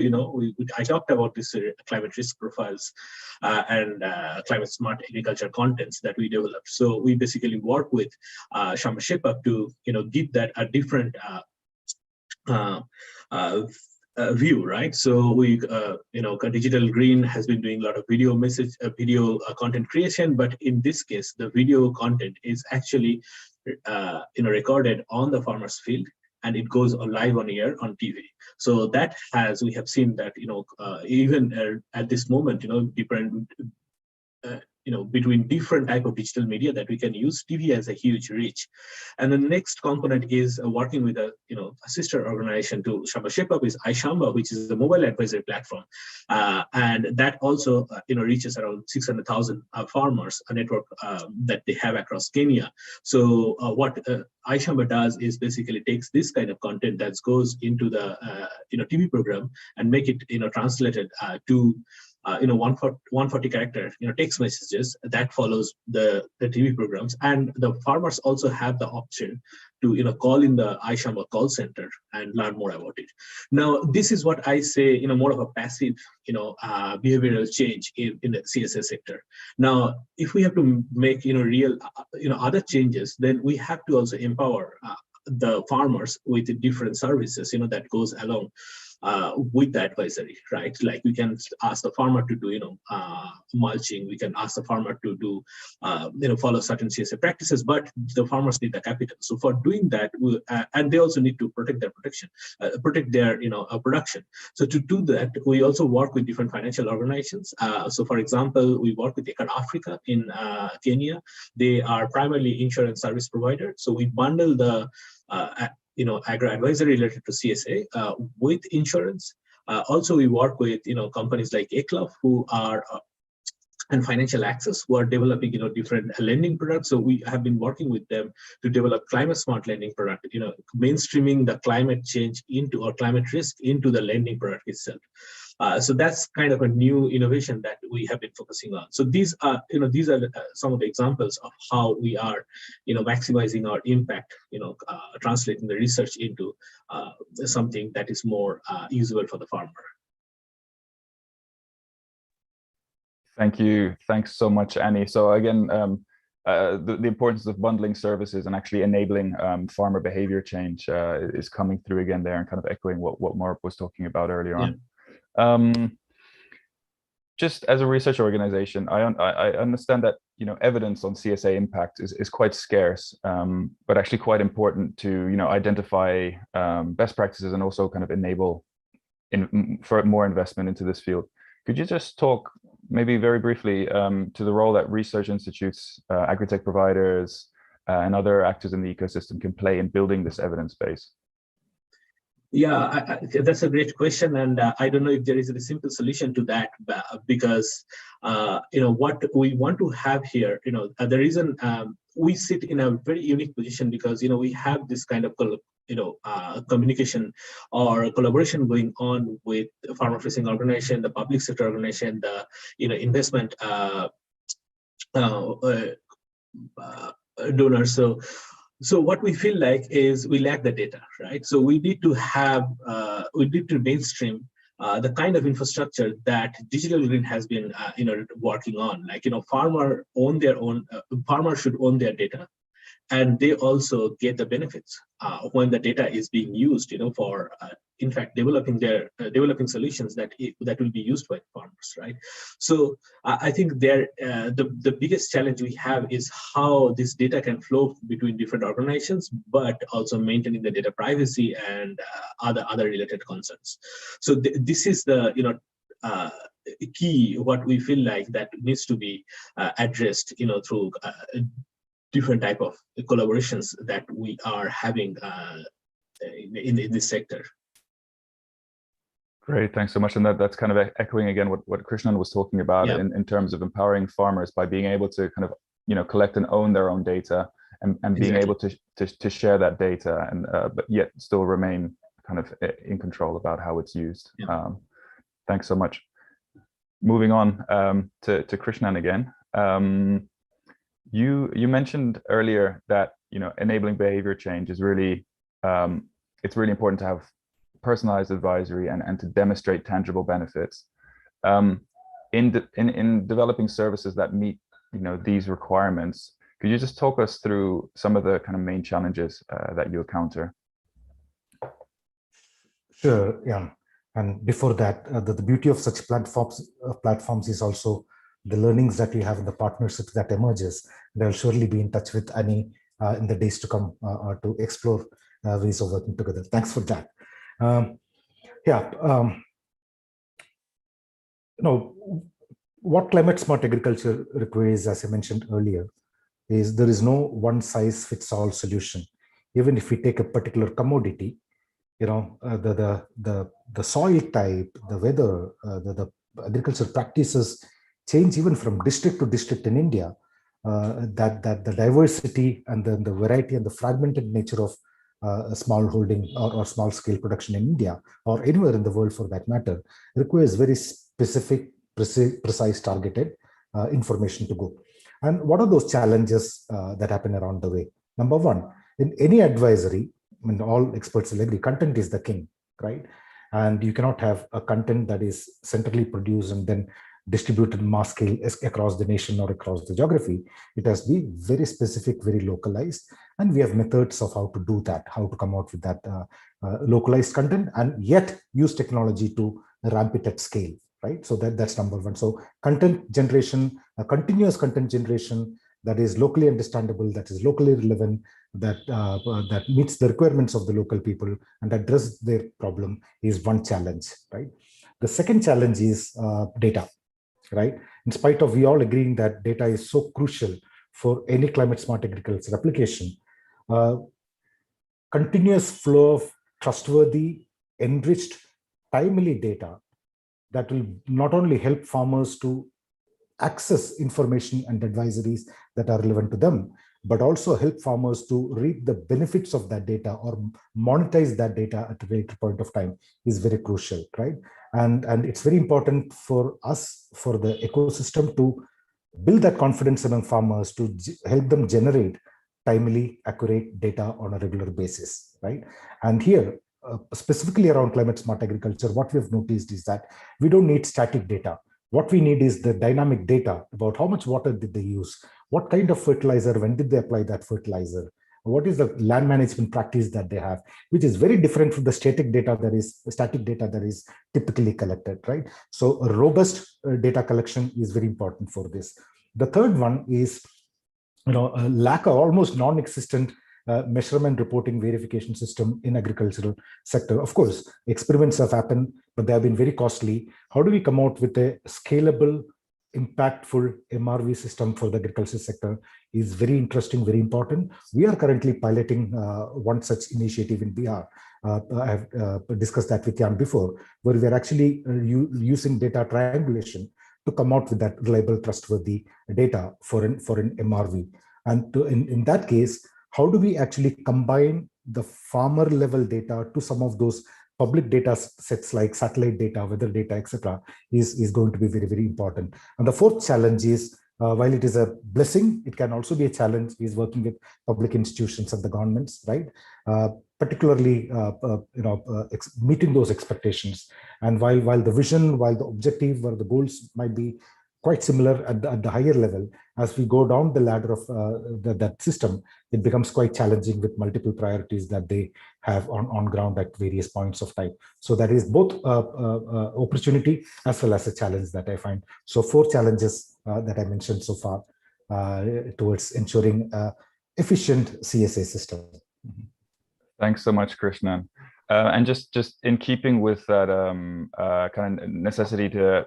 I talked about this climate risk profiles and climate smart agriculture contents that we develop. So we basically work with Shamba Shape Up to give that a different view, right? So we, Digital Green has been doing a lot of video content creation, but in this case, the video content is actually, recorded on the farmer's field, and it goes live on air on TV. So that we have seen that, even at this moment, different between different type of digital media that we can use, TV has a huge reach. And the next component is working with a sister organization to Shamba Shape Up is iShamba, which is a mobile advisory platform, and that also reaches around 600,000 farmers, a network that they have across Kenya. So what iShamba does is basically takes this kind of content that goes into the TV program and make it translated to 140 character text messages that follows the TV programs, and the farmers also have the option to call in the iShamba call center and learn more about it. Now, this is what I say, more of a passive behavioral change in the CSA sector. Now, if we have to make real other changes, then we have to also empower the farmers with different services that goes along with the advisory, right? Like we can ask the farmer to do, mulching. We can ask the farmer to do, follow certain CSA practices, but the farmers need the capital. So for doing that, and they also need to protect their protect their, production. So to do that, we also work with different financial organizations. So for example, we work with Econ Africa in Kenya. They are primarily insurance service provider. So we bundle the agro advisory related to CSA with insurance. Also, we work with companies like ECLAF who are and Financial Access who are developing different lending products. So we have been working with them to develop climate smart lending product, mainstreaming the climate change into or climate risk into the lending product itself. So that's kind of a new innovation that we have been focusing on. So these are some of the examples of how we are maximizing our impact, translating the research into something that is more usable for the farmer. Thank you. Thanks so much, Annie. So again, the importance of bundling services and actually enabling farmer behavior change is coming through again there, and kind of echoing what Marup was talking about earlier on. Just as a research organization, I understand that evidence on CSA impact is quite scarce, but actually quite important to identify best practices and also kind of enable for more investment into this field. Could you just talk maybe very briefly to the role that research institutes, Agritech providers, and other actors in the ecosystem can play in building this evidence base? Yeah, that's a great question, and I don't know if there is a simple solution to that, because what we want to have here, the reason we sit in a very unique position, because we have this kind of communication or collaboration going on with the farmer-facing organization, the public sector organization, the investment donors. So what we feel like is we lack the data, right? So we need to have, mainstream the kind of infrastructure that Digital Green has been, working on. Like, farmers should own their data, and they also get the benefits when the data is being used, for in fact developing solutions that will be used by farmers, right? So I think the biggest challenge we have is how this data can flow between different organizations, but also maintaining the data privacy and other related concerns. So this is the key, what we feel like that needs to be addressed, through different type of collaborations that we are having in this sector. Great, thanks so much. And that's kind of echoing again what Krishnan was talking about in terms of empowering farmers by being able to kind of collect and own their own data and being able to share that data and but yet still remain kind of in control about how it's used. Thanks so much. Moving on to Krishnan again. You mentioned earlier that enabling behavior change is really it's really important to have personalized advisory and to demonstrate tangible benefits. In developing services that meet these requirements, could you just talk us through some of the kind of main challenges that you encounter? Sure, yeah. And before that, the beauty of such platforms is also the learnings that we have in the partnerships that emerges. And I'll surely be in touch with Annie in the days to come to explore ways of working together. Thanks for that. What climate smart agriculture requires, as I mentioned earlier, is there is no one size fits all solution. Even if we take a particular commodity, the soil type, the weather, the agricultural practices change even from district to district in India. That the diversity and the variety and the fragmented nature of small holding or small scale production in India or anywhere in the world for that matter requires very specific, precise, targeted information to go. And what are those challenges that happen around the way? Number one, in any advisory, I mean, all experts will agree, content is the king, right? And you cannot have a content that is centrally produced and then distributed mass scale across the nation or across the geography. It has to be very specific, very localized. And we have methods of how to do that, how to come out with that localized content and yet use technology to ramp it at scale, right? So that's number one. So content generation, continuous content generation that is locally understandable, that is locally relevant, that meets the requirements of the local people and address their problem is one challenge, right? The second challenge is data, right? In spite of we all agreeing that data is so crucial for any climate smart agriculture application, continuous flow of trustworthy, enriched, timely data that will not only help farmers to access information and advisories that are relevant to them, but also help farmers to reap the benefits of that data or monetize that data at a later point of time is very crucial, right? And it's very important for us, for the ecosystem, to build that confidence among farmers, to help them generate timely, accurate data on a regular basis, right? And here, specifically around climate smart agriculture, what we've noticed is that we don't need static data. What we need is the dynamic data about how much water did they use, what kind of fertilizer, when did they apply that fertilizer, what is the land management practice that they have, which is very different from the static data that is typically collected, right? So a robust data collection is very important for this. The third one is, a lack of almost non-existent measurement reporting verification system in agricultural sector. Of course, experiments have happened, but they have been very costly. How do we come out with a scalable, impactful MRV system for the agriculture sector is very interesting, very important. We are currently piloting one such initiative in Bihar. I have discussed that with Jan before, where we are actually using data triangulation to come out with that reliable, trustworthy data for an MRV. And in that case, how do we actually combine the farmer level data to some of those public data sets like satellite data, weather data, etc., is going to be very, very important. And the fourth challenge is, while it is a blessing, it can also be a challenge, is working with public institutions and the governments, right? Particularly, meeting those expectations. And while the vision, while the objective or the goals might be quite similar at the higher level, as we go down the ladder of that system, it becomes quite challenging with multiple priorities that they have on ground at various points of time. So that is both opportunity as well as a challenge that I find. So 4 challenges that I mentioned so far towards ensuring efficient CSA system. Thanks so much, Krishnan. And just in keeping with that kind of necessity to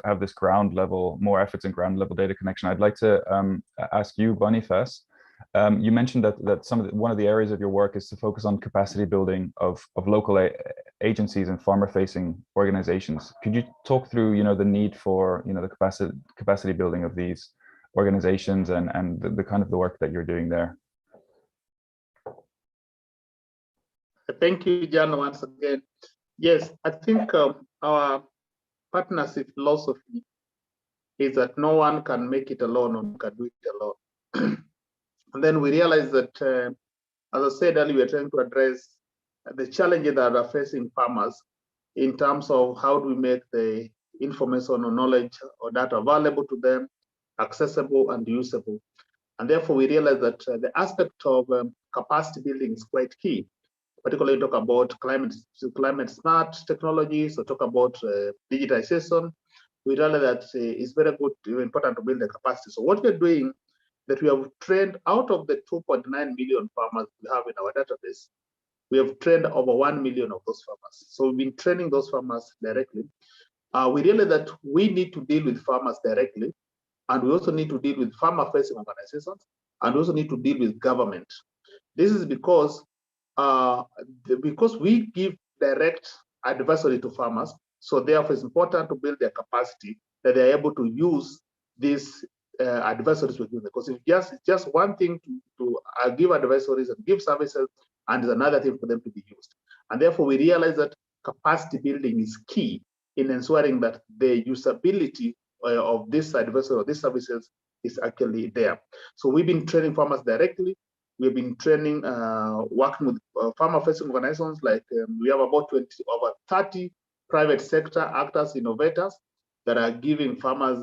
have this ground level, more efforts in ground level data connection, I'd like to ask you, Boniface. You mentioned that one of the areas of your work is to focus on capacity building of local agencies and farmer-facing organizations. Could you talk through, you know, the need for, you know, the capacity building of these organizations and the kind of the work that you're doing there? Thank you, Jan, once again. Yes, I think our partnership philosophy is that no one can make it alone or can do it alone. And then we realize that, as I said earlier, we're trying to address the challenges that are facing farmers in terms of how do we make the information or knowledge or data available to them, accessible and usable. And therefore, we realize that the aspect of capacity building is quite key. Particularly talk about climate smart technologies, or talk about digitization. We realize that it's very good, important to build the capacity. So what we're doing, that we have trained out of the 2.9 million farmers we have in our database, we have trained over 1 million of those farmers. So we've been training those farmers directly. We realize that we need to deal with farmers directly, and we also need to deal with farmer-facing organizations, and we also need to deal with government. This is because we give direct advisory to farmers, so therefore it's important to build their capacity that they're able to use these advisories we're giving. Because it's just one thing to give advisories and give services, and it's another thing for them to be used. And therefore we realize that capacity building is key in ensuring that the usability of this advisory or these services is actually there. So we've been training farmers directly. We've been training, working with farmer-facing organizations, like we have about over 30 private sector actors, innovators that are giving farmers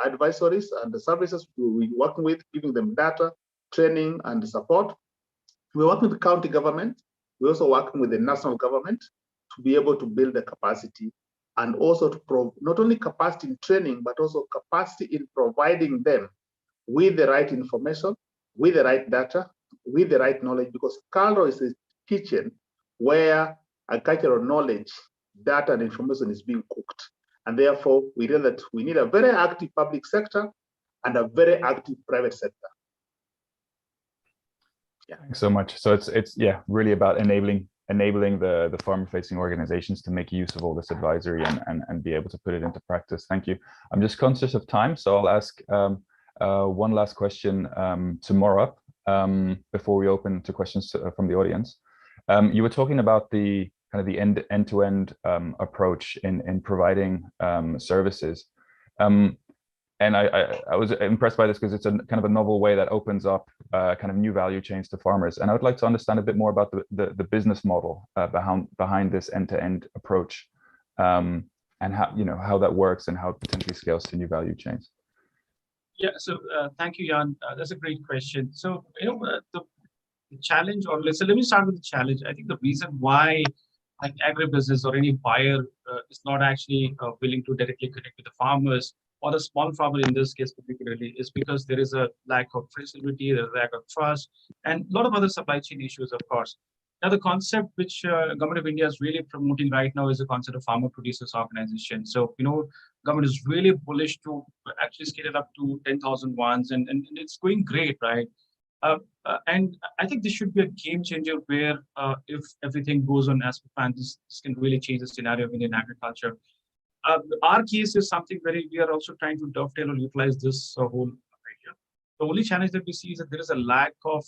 advisories and the services we're working with, giving them data, training, and support. We're working with the county government. We're also working with the national government to be able to build the capacity, and also to not only capacity in training, but also capacity in providing them with the right information, with the right data, with the right knowledge, because Calro is a kitchen where agricultural knowledge, data, and information is being cooked. And therefore, we know that we need a very active public sector and a very active private sector. Yeah. Thanks so much. So it's yeah, really about enabling the farmer-facing organizations to make use of all this advisory and be able to put it into practice. Thank you. I'm just conscious of time, so I'll ask one last question to Morup before we open to questions from the audience. You were talking about the kind of the end-to-end approach in providing services. And I was impressed by this because it's a kind of a novel way that opens up kind of new value chains to farmers. And I would like to understand a bit more about the business model behind this end-to-end approach, and how that works and how it potentially scales to new value chains. Yeah, so thank you, Jan. That's a great question. So the challenge, or let me start with the challenge. I think the reason why like agribusiness or any buyer is not actually willing to directly connect with the farmers, or the small farmer in this case particularly, is because there is a lack of traceability, there's a lack of trust, and a lot of other supply chain issues, of course. Now, the concept which Government of India is really promoting right now is the concept of farmer producers organization. So, government is really bullish to actually scale it up to 10,000 ones, and it's going great, right? And I think this should be a game changer where if everything goes on as planned, this can really change the scenario of Indian agriculture. Our case is something where we are also trying to dovetail or utilize this whole idea. The only challenge that we see is that there is a lack of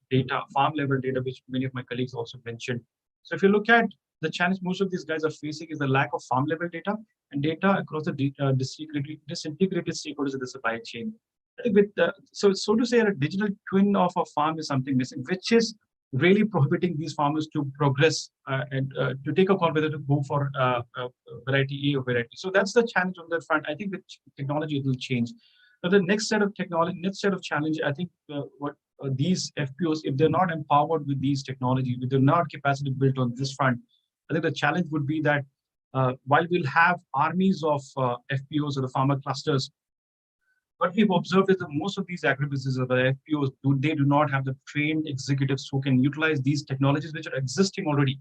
data, farm level data, which many of my colleagues also mentioned. So if you look at the challenge most of these guys are facing is the lack of farm level data and data across the disintegrated stakeholders of the supply chain. I think with so to say, a digital twin of a farm is something missing, which is really prohibiting these farmers to progress and to take a call whether to go for variety A or variety. So that's the challenge on that front. I think with technology it will change. But the next set of challenge, I think these FPOs, if they're not empowered with these technologies, if they're not capacity built on this front, I think the challenge would be that while we'll have armies of FPOs or the farmer clusters, what we've observed is that most of these agribusinesses or the FPOs, they do not have the trained executives who can utilize these technologies which are existing already.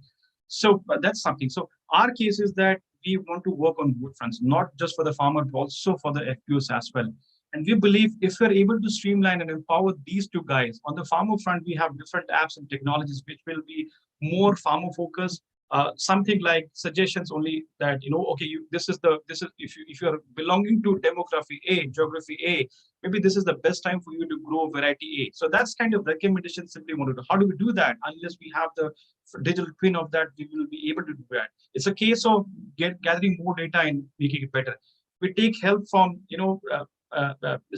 So that's something. So our case is that we want to work on both fronts, not just for the farmer, but also for the FPOs as well. And we believe if we're able to streamline and empower these two guys, on the farmer front, we have different apps and technologies which will be more farmer focused, something like suggestions only that, okay, this is if you are belonging to demography A, geography A, maybe this is the best time for you to grow variety A. So that's kind of recommendation simply wanted to. How do we do that? Unless we have the digital twin of that, we will be able to do that. It's a case of gathering more data and making it better. We take help from, Mr.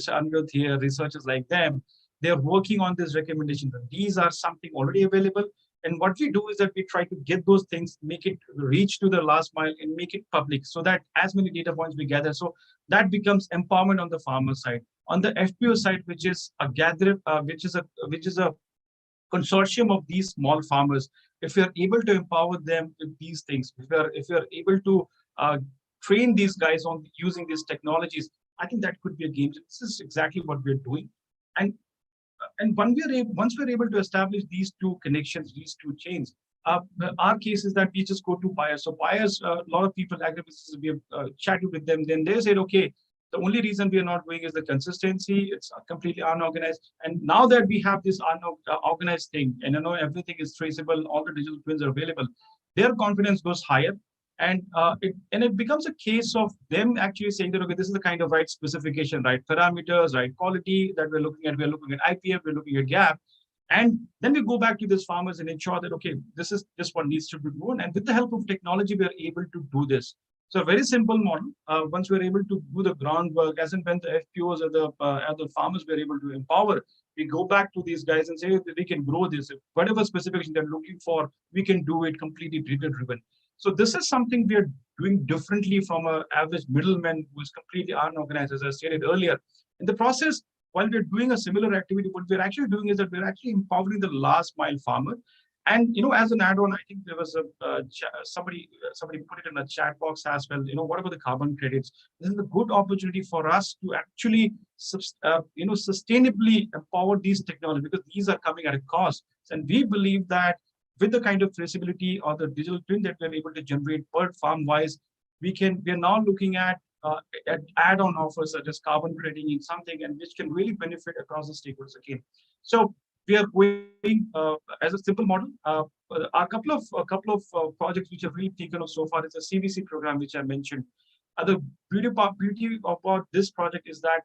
Anirudh here, researchers like them. They're working on this recommendation. These are something already available. And what we do is that we try to get those things, make it reach to the last mile and make it public so that as many data points we gather. So that becomes empowerment on the farmer side. On the FPO side, which is a which is a consortium of these small farmers, if we are able to empower them with these things, if we are able to train these guys on using these technologies, I think that could be a game changer. This is exactly what we're doing. And once we're able to establish these two connections, these two chains, our case is that we just go to buyers. So buyers, a lot of people, agribusinesses, we have chatted with them. Then they said, okay, the only reason we are not doing is the consistency. It's completely unorganized. And now that we have this unorganized thing, and everything is traceable, all the digital twins are available, their confidence goes higher. And it becomes a case of them actually saying that, okay, this is the kind of right specification, right parameters, right quality that we're looking at. We're looking at IPF, we're looking at gap. And then we go back to these farmers and ensure that, okay, this one needs to be done. And with the help of technology, we are able to do this. So a very simple model. Once we're able to do the groundwork, as and when the FPOs or the farmers we're able to empower, we go back to these guys and say, we can grow this. Whatever specification they're looking for, we can do it completely data-driven. So this is something we are doing differently from an average middleman who is completely unorganized, as I stated earlier. In the process, while we're doing a similar activity, what we're actually doing is that we're actually empowering the last mile farmer. And as an add-on, I think there was somebody put it in a chat box as well. What about the carbon credits? This is a good opportunity for us to actually, sustainably empower these technologies, because these are coming at a cost. And we believe that with the kind of traceability or the digital twin that we're able to generate per farm wise, we are now looking at add-on offers such as carbon crediting in something, and which can really benefit across the stakeholders again. So we are going as a simple model. A couple of projects which have really taken off so far is a CVC program, which I mentioned. The beauty about this project is that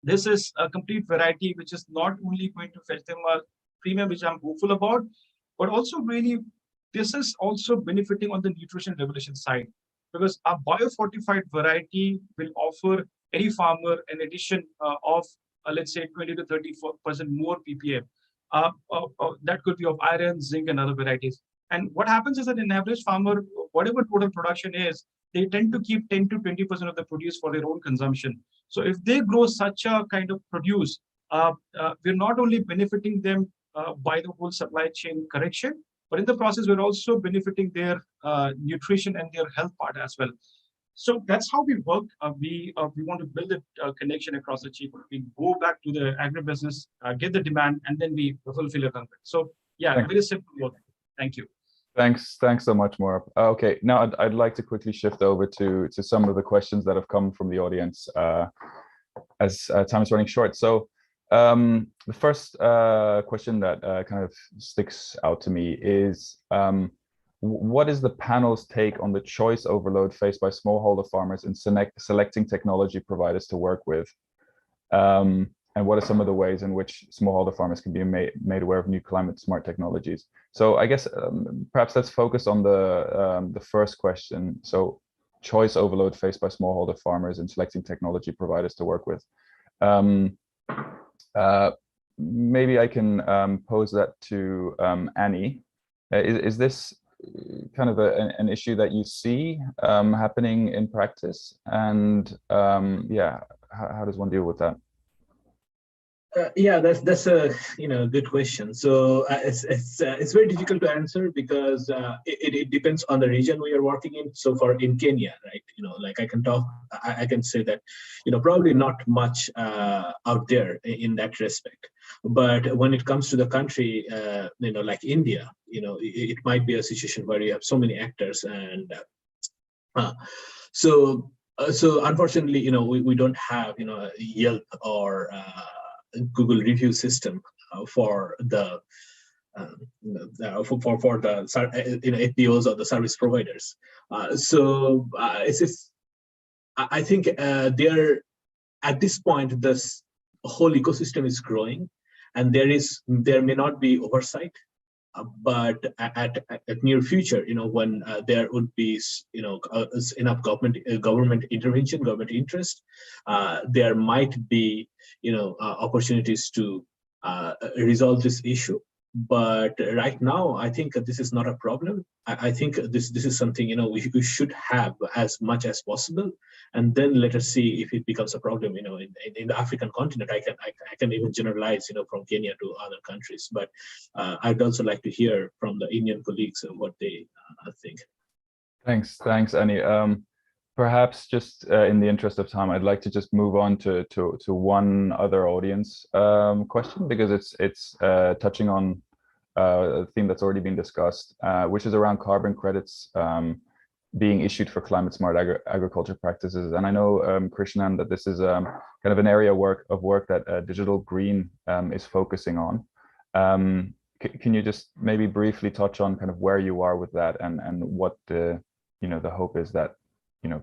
this is a complete variety, which is not only going to fetch them a premium, which I'm hopeful about, but also really, this is also benefiting on the nutrition revolution side, because our biofortified variety will offer any farmer an addition of, let's say, 20 to 30% more ppm. That could be of iron, zinc, and other varieties. And what happens is that an average farmer, whatever total production is, they tend to keep 10 to 20% of the produce for their own consumption. So if they grow such a kind of produce, we're not only benefiting them by the whole supply chain correction, but in the process, we're also benefiting their nutrition and their health part as well. So that's how we work. We want to build a connection across the chain. We go back to the agribusiness, get the demand, and then we fulfill a contract. So yeah, very simple work. Thank you. Thanks so much, Morab. Okay, now I'd like to quickly shift over to some of the questions that have come from the audience as time is running short. So the first question that kind of sticks out to me is, what is the panel's take on the choice overload faced by smallholder farmers in selecting technology providers to work with? And what are some of the ways in which smallholder farmers can be made aware of new climate smart technologies? So I guess perhaps let's focus on the first question. So choice overload faced by smallholder farmers in selecting technology providers to work with. Maybe I can pose that to Annie. Is this kind of an issue that you see happening in practice? And yeah, how does one deal with that? Yeah, that's a good question. So it's very difficult to answer because it depends on the region we are working in. So far in Kenya, right? Like I can say that probably not much out there in that respect. But when it comes to the country, like India, it might be a situation where you have so many actors, and so unfortunately, we don't have Yelp or Google review system for the for the APOs or the service providers. I think there at this point this whole ecosystem is growing, and there may not be oversight. But at near future, when there would be, enough government intervention, government interest, there might be, opportunities to resolve this issue. But right now, I think this is not a problem. I think this is something we should have as much as possible, and then let us see if it becomes a problem. In the African continent, I can even generalize from Kenya to other countries. But I'd also like to hear from the Indian colleagues what they think. Thanks, Annie. Perhaps just in the interest of time, I'd like to just move on to one other audience question, because it's touching on a theme that's already been discussed, which is around carbon credits being issued for climate smart agriculture practices. And I know, Krishnan, that this is kind of an area of work that Digital Green is focusing on. Can you just maybe briefly touch on kind of where you are with that, and what the hope is that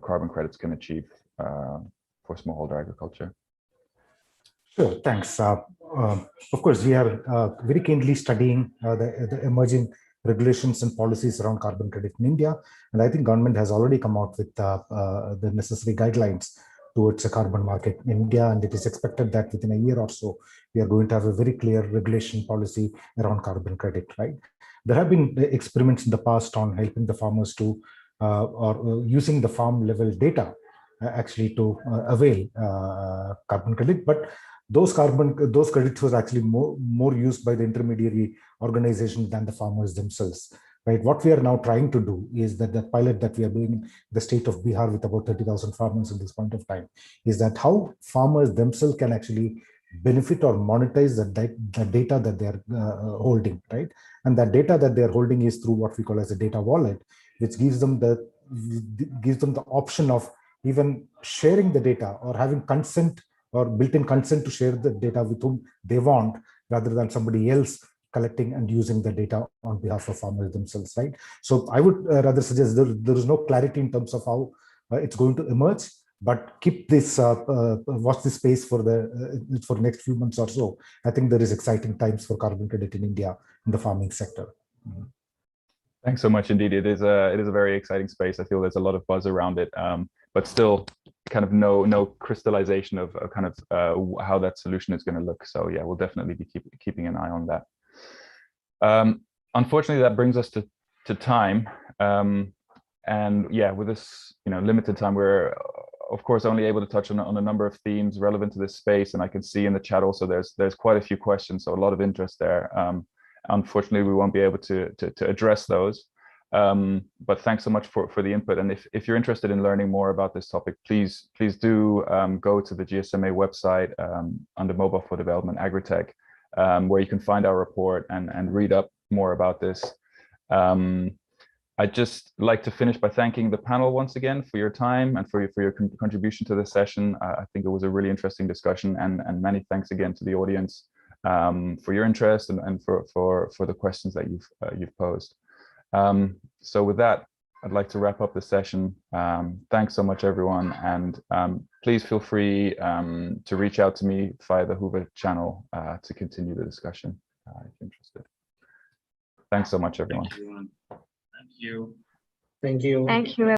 carbon credits can achieve for smallholder agriculture? Sure, thanks. Of course, we are very keenly studying the emerging regulations and policies around carbon credit in India, and I think government has already come out with the necessary guidelines towards a carbon market in India, and it is expected that within a year or so, we are going to have a very clear regulation policy around carbon credit, right? There have been experiments in the past on helping the farmers to or using the farm level data actually to avail carbon credit, but those credits was actually more used by the intermediary organizations than the farmers themselves, right? What we are now trying to do is that the pilot that we are doing in the state of Bihar with about 30,000 farmers at this point of time is that how farmers themselves can actually benefit or monetize the data that they are holding, right? And that data that they are holding is through what we call as a data wallet, which gives them the option of even sharing the data or having consent or built-in consent to share the data with whom they want, rather than somebody else collecting and using the data on behalf of farmers themselves, right? So I would rather suggest there is no clarity in terms of how it's going to emerge, but keep this, watch this space for the next few months or so. I think there is exciting times for carbon credit in India in the farming sector. Mm-hmm. Thanks so much. Indeed, it is a very exciting space. I feel there's a lot of buzz around it, but still kind of no crystallization of kind of how that solution is going to look. So yeah, we'll definitely be keeping an eye on that. Unfortunately, that brings us to time. And yeah, with this limited time, we're of course only able to touch on a number of themes relevant to this space. And I can see in the chat also there's quite a few questions, so a lot of interest there. Unfortunately, we won't be able to address those. But thanks so much for the input. And if you're interested in learning more about this topic, please do go to the GSMA website under Mobile for Development Agritech, where you can find our report and read up more about this. I'd just like to finish by thanking the panel once again for your time and for your contribution to this session. I think it was a really interesting discussion, and many thanks again to the audience for your interest and for the questions that you've posed. So with that, I'd like to wrap up the session. Thanks so much, everyone, and please feel free to reach out to me via the Hoover channel to continue the discussion if you're interested. Thanks so much, everyone. Thank you. Thank you. Thank you.